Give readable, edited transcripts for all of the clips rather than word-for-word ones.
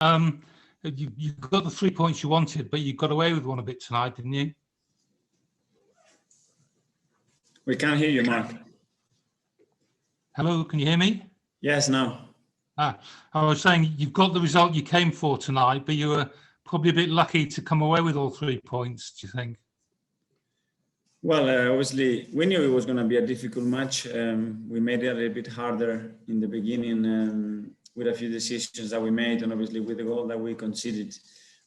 You got the 3 points you wanted, but you got away with one a bit tonight, didn't you? We can't hear you, Mark. Hello, can you hear me? Yes, now. I was saying you've got the result you came for tonight, but you were probably a bit lucky to come away with all 3 points, do you think? Well, obviously, we knew it was going to be a difficult match. We made it a little bit harder in the beginning with a few decisions that we made, and obviously with the goal that we conceded,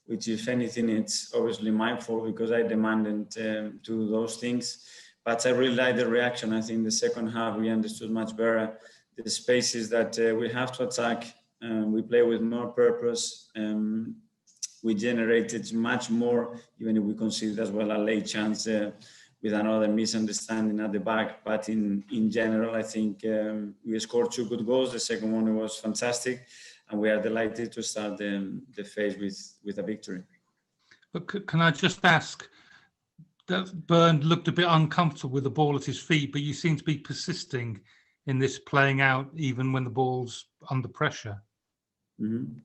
which, if anything, it's obviously my fault because I demanded to do those things. But I really like the reaction. I think the second half we understood much better the spaces that we have to attack. We play with more purpose. We generated much more, even if we conceded as well a late chance with another misunderstanding at the back. But in general, I think we scored 2 good goals. The second one was fantastic, and we are delighted to start the phase with a victory. But can I just ask, that Bernd looked a bit uncomfortable with the ball at his feet, but you seem to be persisting in this playing out even when the ball's under pressure. Mm-hmm.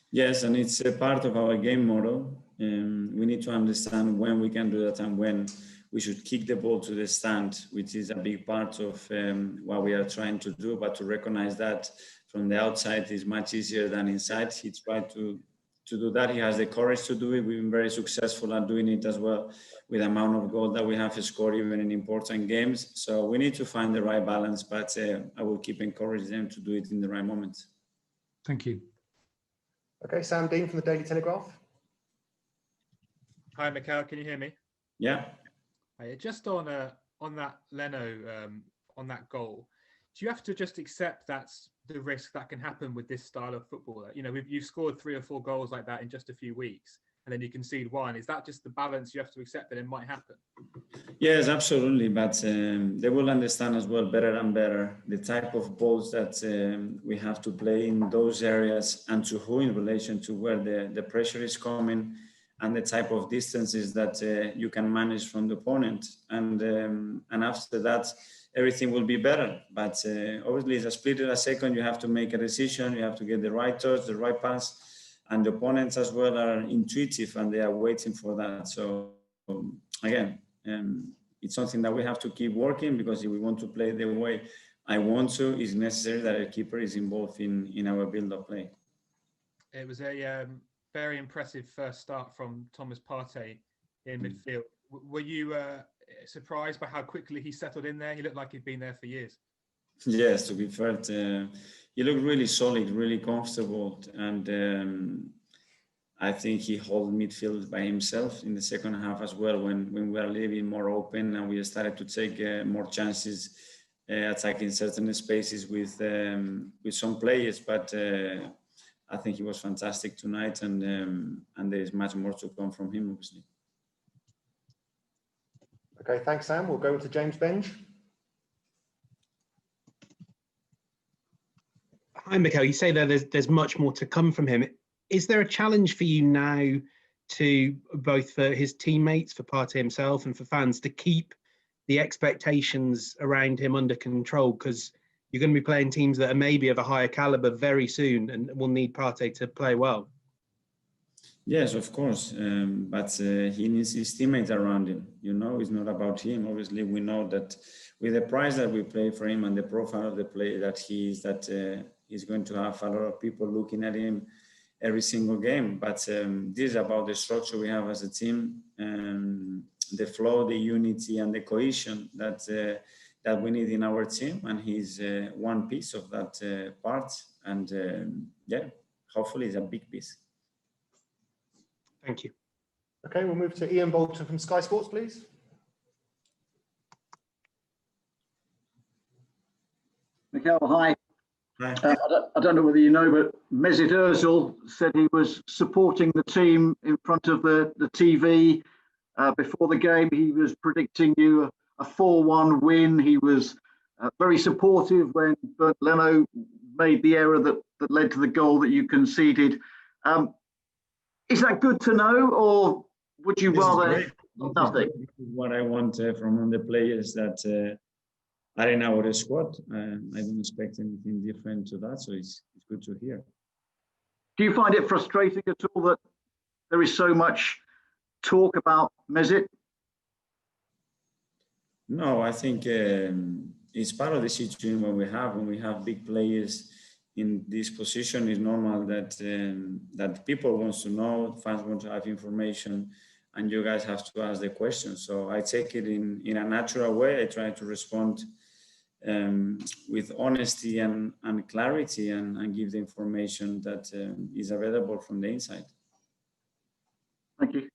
Yes, and it's a part of our game model. We need to understand when we can do that and when we should kick the ball to the stand, which is a big part of what we are trying to do. But to recognize that from the outside is much easier than inside. He tried to do that. He has the courage to do it. We've been very successful at doing it as well with the amount of goals that we have scored even in important games. So we need to find the right balance, but I will keep encouraging them to do it in the right moments. Thank you. Okay, Sam Dean from the Daily Telegraph. Hi, Mikel, can you hear me? Yeah. Just on that Leno, on that goal, do you have to just accept that's the risk that can happen with this style of football? You know, you've scored 3 or 4 goals like that in just a few weeks, and then you concede 1. Is that just the balance you have to accept that it might happen? Yes, absolutely. But they will understand as well better and better the type of balls that we have to play in those areas and to who in relation to where the pressure is coming and the type of distances that you can manage from the opponent. And after that, everything will be better. But obviously, it's a split of a second. You have to make a decision. You have to get the right touch, the right pass. And the opponents as well are intuitive and they are waiting for that. So again, it's something that we have to keep working, because if we want to play the way I want to, it's necessary that a keeper is involved in our build-up play. It was a very impressive first start from Thomas Partey in midfield. Were you surprised by how quickly he settled in there? He looked like he'd been there for years. Yes, to be fair, he looked really solid, really comfortable, and I think he held midfield by himself in the second half as well, when we were a little bit more open and we started to take more chances attacking certain spaces with some players. But I think he was fantastic tonight, and there is much more to come from him, obviously. Okay, thanks, Sam. We'll go to James Benge. Hi, Mikel. You say that there's much more to come from him. Is there a challenge for you now, to both for his teammates, for Partey himself, and for fans, to keep the expectations around him under control? Because you're going to be playing teams that are maybe of a higher caliber very soon, and will need Partey to play well. Yes, of course, but he needs his teammates around him. You know, it's not about him. Obviously, we know that with the price that we play for him and the profile of the player that he is, that he's going to have a lot of people looking at him every single game. But this is about the structure we have as a team, the flow, the unity, and the cohesion that we need in our team. And he's one piece of that part. And yeah, hopefully it's a big piece. Thank you. Okay, we'll move to Ian Bolton from Sky Sports, please. Mikel, hi. Hi. I don't know whether you know, but Mesut Ozil said he was supporting the team in front of the TV before the game. He was predicting you a 4-1 win. He was very supportive when Leno made the error that led to the goal that you conceded. Is that good to know, or would you rather nothing? This is what I want from the players that are in our squad. I don't expect anything different to that, so it's good to hear. Do you find it frustrating at all that there is so much talk about Mesut? No, I think it's part of the situation when we have big players in this position. It's normal that that people want to know, fans want to have information, and you guys have to ask the questions. So I take it in a natural way. I try to respond with honesty and clarity, and give the information that is available from the inside. Thank you.